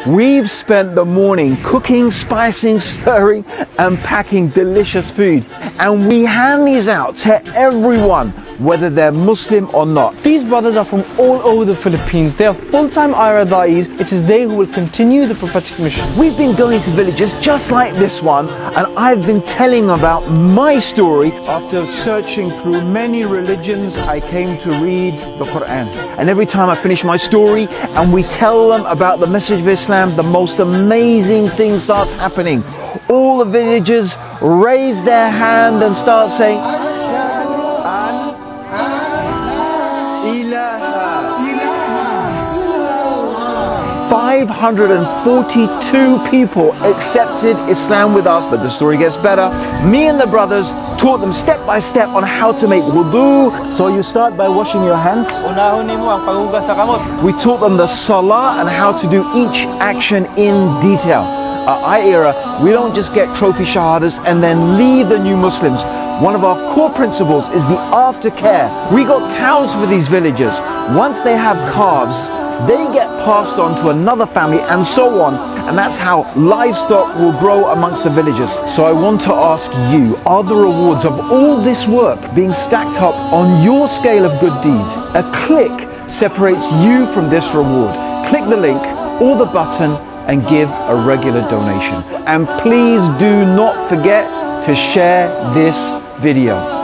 We've spent the morning cooking, spicing, stirring and packing delicious food, and we hand these out to everyone, whether they're Muslim or not. These brothers are from all over the Philippines. They are full-time Ayra Da'is. It is they who will continue the prophetic mission. We've been going to villages just like this one, and I've been telling about my story. After searching through many religions, I came to read the Quran. And every time I finish my story and we tell them about the message of Islam, the most amazing thing starts happening. All the villagers raise their hand and start saying, 542 people accepted Islam with us, but the story gets better. Me and the brothers taught them step by step on how to make wudu. So you start by washing your hands. We taught them the salah and how to do each action in detail. Our era, we don't just get trophy shahadas and then leave the new Muslims. One of our core principles is the aftercare. We got cows for these villagers. Once they have calves, they get passed on to another family and so on, and that's how livestock will grow amongst the villagers. So I want to ask you, are the rewards of all this work being stacked up on your scale of good deeds? A click separates you from this reward. Click the link or the button and give a regular donation. And please do not forget to share this video.